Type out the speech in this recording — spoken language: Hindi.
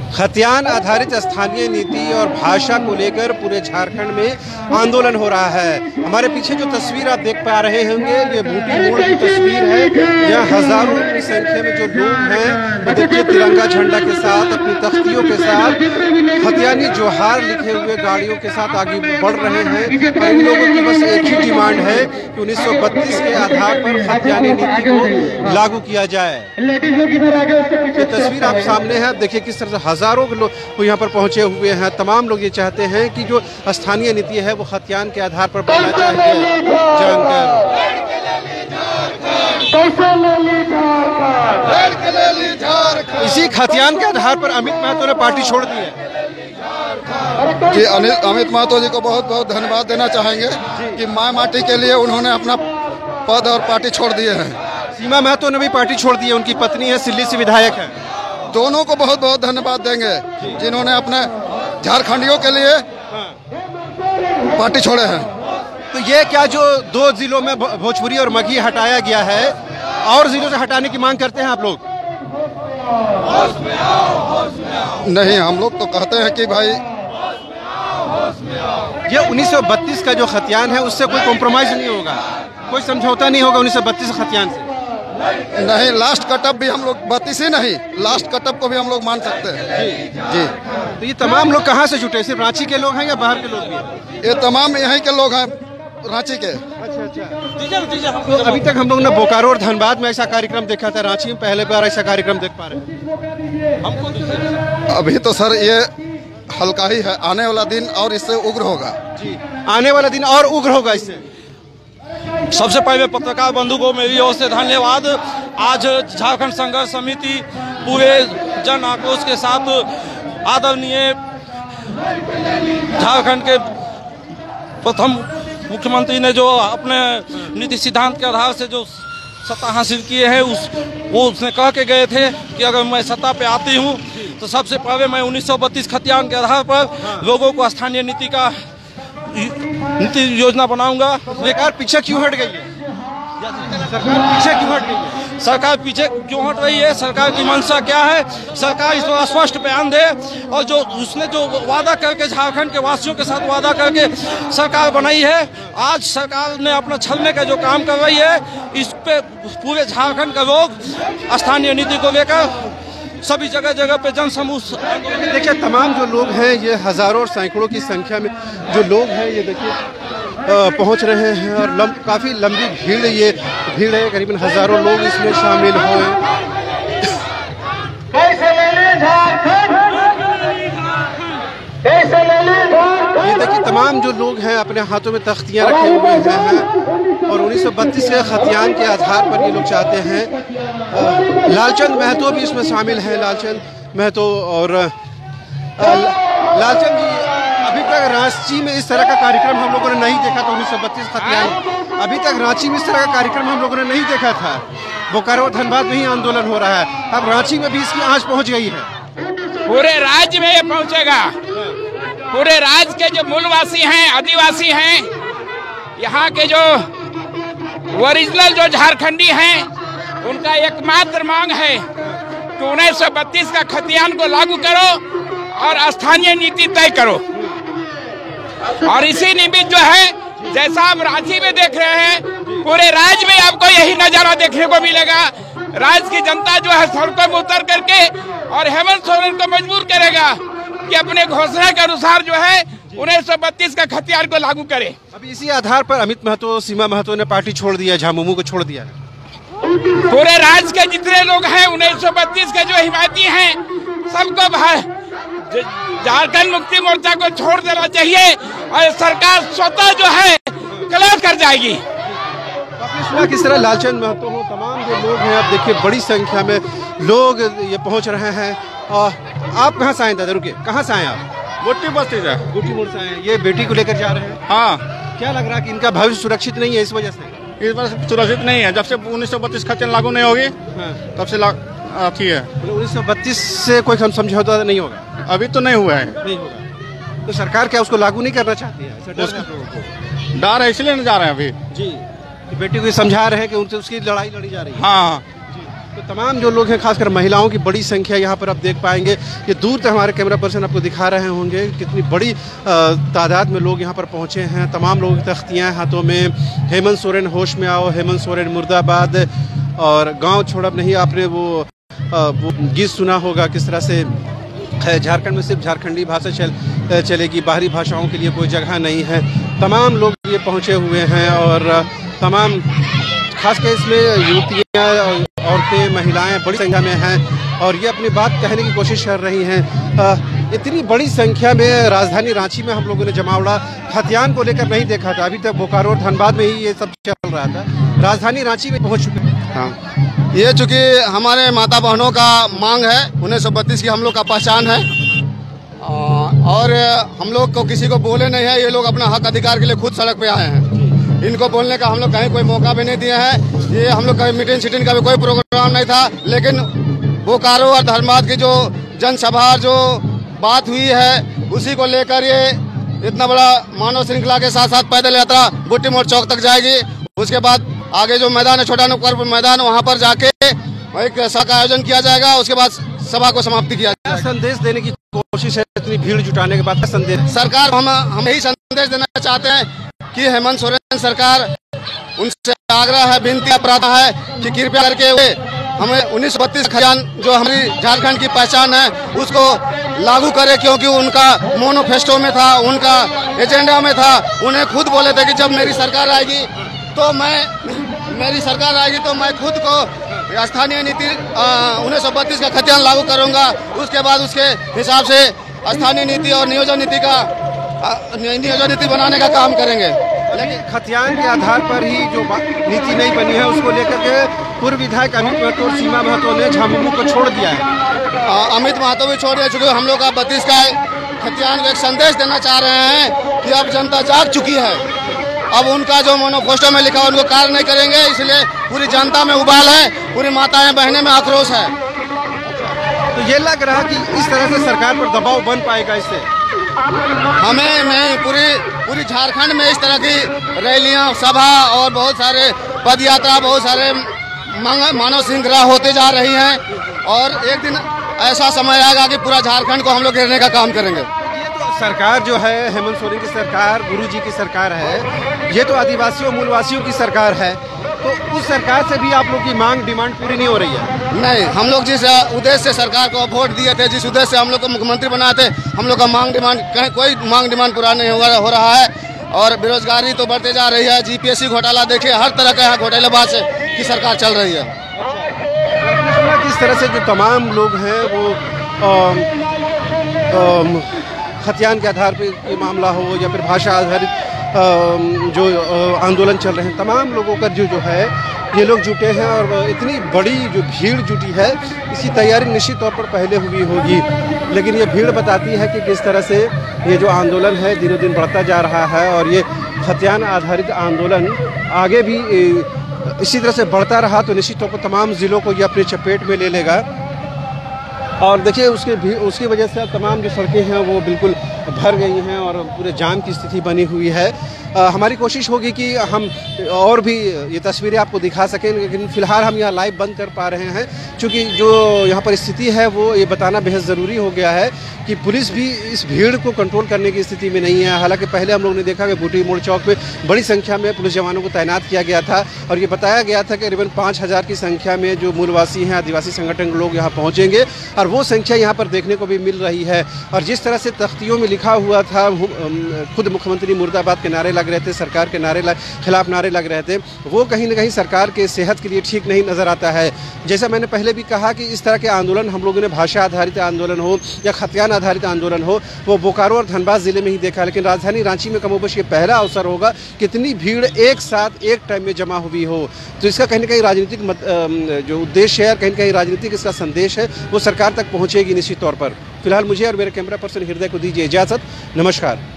खतियान आधारित स्थानीय नीति और भाषा को लेकर पूरे झारखंड में आंदोलन हो रहा है। हमारे पीछे जो तस्वीर आप देख पा रहे होंगे ये बूटी मोड़ की तस्वीर है। यहाँ हजारों की संख्या में जो लोग हैं वो देखिए तिरंगा झंडा के साथ अपनी तख्तियों के साथ खतियानी जोहार लिखे हुए गाड़ियों के साथ आगे बढ़ रहे हैं। और इन लोगों की बस एक ही डिमांड है कि 1932 के आधार पर खतियानी नीति को लागू किया जाए। ये तस्वीर आप सामने है, देखिए किस तरह से हजारों लोग यहाँ पर पहुंचे हुए हैं। तमाम लोग ये चाहते हैं कि जो स्थानीय नीति है वो खतियान के आधार पर बनना चाहिए। इसी खतियान के आधार पर अमित महतो ने पार्टी छोड़ दी है। कि अमित महतो जी को बहुत बहुत धन्यवाद देना चाहेंगे कि माँ माटी के लिए उन्होंने अपना पद और पार्टी छोड़ दिए हैं। सीमा महतो ने भी पार्टी छोड़ दी है, उनकी पत्नी है, सिल्ली से विधायक है। दोनों को बहुत बहुत धन्यवाद देंगे जिन्होंने अपने झारखंडियों के लिए पार्टी छोड़े हैं। तो ये क्या जो 2 जिलों में भोजपुरी और मगही हटाया गया है और जिलों से हटाने की मांग करते हैं आप लोग? नहीं, हम लोग तो कहते हैं कि भाई ये 1932 का जो खतियान है उससे कोई कॉम्प्रोमाइज नहीं होगा, कोई समझौता नहीं होगा 1932 खतियान से। नहीं, लास्ट कटअप भी हम लोग 32 ही नहीं, लास्ट कटअप को भी हम लोग मान सकते हैं। जी। तो ये तमाम लोग कहाँ से जुटे, सिर्फ रांची के लोग हैं या बाहर के लोग भी हैं? ये तमाम यहीं के लोग हैं, रांची के। अच्छा। तो अभी तक हम लोग ने बोकारो और धनबाद में ऐसा कार्यक्रम देखा था, रांची में पहले बार ऐसा कार्यक्रम देख पा रहे हैं हमको। अभी तो सर ये हल्का ही है, आने वाला दिन और इससे उग्र होगा। जी, आने वाला दिन और उग्र होगा इससे। सबसे पहले पत्रकार बंधु को मेरी ओर से धन्यवाद। आज झारखंड संघर्ष समिति पूरे जन आक्रोश के साथ आदरणीय झारखंड के प्रथम मुख्यमंत्री ने जो अपने नीति सिद्धांत के आधार से जो सत्ता हासिल किए हैं उसने कह के गए थे कि अगर मैं सत्ता पे आती हूँ तो सबसे पहले मैं 1932 खतियान के आधार पर लोगों को स्थानीय नीति योजना बनाऊंगा। सरकार पीछे क्यों हट गई है? सरकार पीछे क्यों हट गई है? सरकार पीछे क्यों हट रही है? सरकार की मंशा क्या है? सरकार इस पर स्पष्ट बयान दे। और जो उसने जो वादा करके झारखंड के वासियों के साथ वादा करके सरकार बनाई है, आज सरकार ने अपना छलने का जो काम कर रही है, इस पे पूरे झारखंड का लोग स्थानीय नीति को लेकर सभी जगह जगह पे जन समूह। देखिए तमाम जो लोग हैं ये हजारों और सैकड़ों की संख्या में जो लोग हैं ये देखिए पहुंच रहे हैं और काफ़ी लंबी भीड़ है, करीबन हजारों लोग इसमें शामिल हुए। ये देखिए तमाम जो लोग हैं अपने हाथों में तख्तियां रखे हुए हैं और 1932 के खतियान के आधार पर ये लोग चाहते हैं। लालचंद महतो भी इसमें शामिल हैं। लालचंद महतो और लालचंद जी, अभी तक रांची में इस तरह का कार्यक्रम हम लोगों ने नहीं देखा था। 1932 खतियान अभी तक रांची में इस तरह का कार्यक्रम हम लोगों ने नहीं देखा था। बोकारो धनबाद में ही आंदोलन हो रहा है, अब रांची में भी इसकी आंच पहुंच गई है। पूरे राज्य में ये पहुंचेगा। पूरे राज्य के जो मूलवासी हैं, आदिवासी हैं, यहाँ के जो ओरिजिनल जो झारखंडी हैं, उनका एकमात्र मांग है कि 1932 का खतियान को लागू करो और स्थानीय नीति तय करो। और इसी निमित्त जो है, जैसा आप रांची में देख रहे हैं, पूरे राज्य में आपको यही नजारा देखने को मिलेगा। राज्य की जनता जो है सड़कों में उतर करके और हेमंत सोरेन को मजबूर करेगा कि अपने घोषणा के अनुसार जो है 1932 का खतियान को लागू करे। अभी इसी आधार पर अमित महतो, सीमा महतो ने पार्टी छोड़ दिया, झामुमो को छोड़ दिया। पूरे राज्य के जितने लोग हैं 1932 के जो हिमायती हैं, सबको झारखंड मुक्ति मोर्चा को छोड़ देना चाहिए और सरकार स्वतः जो है क्लियर कर जाएगी। आपने सुना किस तरह लालचंद महतो हो, तमाम जो लोग हैं, आप देखिए बड़ी संख्या में लोग ये पहुंच रहे हैं। आप कहाँ से आए दादा? रुके, कहाँ से आए आप? गुट्टी बस्ती से। गुट्टी मोड़ से आए। ये बेटी को लेकर जा रहे हैं? हाँ। क्या लग रहा है कि इनका भविष्य सुरक्षित नहीं है इस वजह से? इस बार सुरक्षित नहीं है। जब से 1932 खतियान लागू नहीं होगी तब से अथी है। 1932 से कोई समझौता नहीं होगा? अभी तो नहीं हुआ है। नहीं होगा तो सरकार क्या उसको लागू नहीं करना चाहती है? डर है इसलिए नहीं जा रहे हैं अभी। जी, बेटी को समझा रहे हैं कि उनसे उसकी लड़ाई लड़ी जा रही है। हाँ। तो तमाम जो लोग हैं, खासकर महिलाओं की बड़ी संख्या यहाँ पर आप देख पाएंगे। ये दूर तक हमारे कैमरा पर्सन आपको दिखा रहे होंगे कितनी बड़ी तादाद में लोग यहाँ पर पहुँचे हैं। तमाम लोग तख्तियाँ हाथों में, हेमंत सोरेन होश में आओ, हेमंत सोरेन मुर्दाबाद, और गांव छोड़ नहीं। आपने वो गीत सुना होगा किस तरह से झारखंड में सिर्फ झारखंडी भाषा चलेगी, बाहरी भाषाओं के लिए कोई जगह नहीं है। तमाम लोग ये पहुँचे हुए हैं और तमाम खासकर इसमें युवतियाँ, औरतें, महिलाएं बड़ी संख्या में हैं और ये अपनी बात कहने की कोशिश कर रही हैं। इतनी बड़ी संख्या में राजधानी रांची में हम लोगों ने जमावड़ा खतियान को लेकर नहीं देखा था। अभी तक बोकारो और धनबाद में ही ये सब चल रहा था। राजधानी रांची में पहुंच चुके हैं। हाँ, ये चूँकि हमारे माता बहनों का मांग है, 1932 की हम लोग का पहचान है और हम लोग को किसी को बोले नहीं है। ये लोग अपना हक अधिकार के लिए खुद सड़क पे आए हैं। इनको बोलने का हम लोग कहीं कोई मौका भी नहीं दिए हैं। ये हम लोग का मीटिंग सीटिंग का भी कोई प्रोग्राम नहीं था, लेकिन बोकारो और धनबाद की जो जनसभा जो बात हुई है उसी को लेकर ये इतना बड़ा मानव श्रृंखला के साथ साथ पैदल यात्रा बुट्टी मोड़ चौक तक जाएगी। उसके बाद आगे जो मैदान है, छोटा नुक्कड़ मैदान, वहाँ पर जाके एक सभा का आयोजन किया जाएगा। उसके बाद सभा को समाप्ति किया जाएगा। संदेश देने की कोशिश है इतनी भीड़ जुटाने के बाद? संदेश सरकार हम यही संदेश देना चाहते हैं कि हेमंत सोरेन सरकार, उनसे आग्रह है, विनती अपराधा है कि कृपया करके हमें 1932 खजान जो हमारी झारखंड की पहचान है उसको लागू करे, क्योंकि उनका मोनोफेस्टो में था, उनका एजेंडा में था। उन्हें खुद बोले थे कि जब मेरी सरकार आएगी तो मैं खुद को स्थानीय नीति 1932 का खतियान लागू करूंगा। उसके बाद उसके हिसाब से स्थानीय नीति और नियोजन नीति बनाने का काम करेंगे। लेकिन खतियान के आधार पर ही जो नीति नहीं बनी है उसको लेकर के पूर्व विधायक अमित महतो और सीमा महतो ने झामुमो को छोड़ दिया है। अमित महतो भी छोड़ दिया, चूँकि हम लोग का 32 का खतियान को एक संदेश देना चाह रहे हैं कि अब जनता जाग चुकी है। अब उनका जो मैनिफेस्टो में लिखा उनको कार्य नहीं करेंगे, इसलिए पूरी जनता में उबाल है, पूरी माताएं बहनें में आक्रोश है। तो ये लग रहा है कि इस तरह से सरकार पर दबाव बन पाएगा इससे? हमें नहीं, पूरी झारखंड में इस तरह की रैलियां, सभा और बहुत सारे पद यात्रा, बहुत सारे मानव श्रृंखला होते जा रही हैं और एक दिन ऐसा समय आएगा कि पूरा झारखंड को हम लोग घेरने का काम करेंगे। सरकार जो है हेमंत सोरेन की सरकार, गुरुजी की सरकार है, ये तो आदिवासियों मूलवासियों की सरकार है। तो उस सरकार से भी आप लोग की मांग डिमांड पूरी नहीं हो रही है? नहीं, हम लोग जिस उद्देश्य से सरकार को वोट दिए थे, जिस उद्देश्य से हम लोग को मुख्यमंत्री बनाए थे, हम लोग का मांग डिमांड कहीं कोई मांग डिमांड पूरा नहीं हो रहा है। और बेरोजगारी तो बढ़ते जा रही है। जीपीएससी घोटाला देखिए, हर तरह का यहाँ घोटालेबाज की सरकार चल रही है। किस तरह से जो तमाम लोग हैं वो खतियान के आधार पर ये मामला हो या फिर भाषा आधारित जो आंदोलन चल रहे हैं, तमाम लोगों का जो है ये लोग जुटे हैं और इतनी बड़ी जो भीड़ जुटी है, इसकी तैयारी निश्चित तौर पर पहले हुई होगी। लेकिन ये भीड़ बताती है कि किस तरह से ये जो आंदोलन है दिनों दिन बढ़ता जा रहा है और ये खतियान आधारित आंदोलन आगे भी इसी तरह से बढ़ता रहा तो निश्चित तौर पर तमाम ज़िलों को ये अपने चपेट में ले लेगा। और देखिए उसकी वजह से तमाम जो सड़कें हैं वो बिल्कुल भर गई हैं और पूरे जाम की स्थिति बनी हुई है। हमारी कोशिश होगी कि हम और भी ये तस्वीरें आपको दिखा सकें, लेकिन फ़िलहाल हम यहाँ लाइव बंद कर पा रहे हैं क्योंकि जो यहाँ पर स्थिति है वो ये बताना बेहद ज़रूरी हो गया है कि पुलिस भी इस भीड़ को कंट्रोल करने की स्थिति में नहीं है। हालांकि पहले हम लोग ने देखा कि बूटी मोड़ चौक में बड़ी संख्या में पुलिस जवानों को तैनात किया गया था और ये बताया गया था कि करीबन 5000 की संख्या में जो मूलवासी हैं, आदिवासी संगठन के लोग यहाँ पहुँचेंगे और वो संख्या यहाँ पर देखने को भी मिल रही है। और जिस तरह से तख्तियों में लिखा हुआ था, खुद मुख्यमंत्री मुर्दाबाद के नारे लग रहे थे, सरकार के खिलाफ नारे लग रहे थे, वो कहीं ना कहीं सरकार के सेहत के लिए ठीक नहीं नज़र आता है। जैसा मैंने पहले भी कहा कि इस तरह के आंदोलन हम लोगों ने भाषा आधारित आंदोलन हो या खतियान आधारित आंदोलन हो वो बोकारो और धनबाद ज़िले में ही देखा, लेकिन राजधानी रांची में कमोबश ये पहला अवसर होगा कितनी भीड़ एक साथ एक टाइम में जमा हुई हो। तो इसका कहीं ना कहीं राजनीतिक जो उद्देश्य है, कहीं ना कहीं राजनीतिक इसका संदेश है, वो सरकार तक पहुँचेगी निश्चित तौर पर। फिलहाल मुझे और मेरे कैमरा पर्सन हृदय को दीजिए इजाज़त। नमस्कार।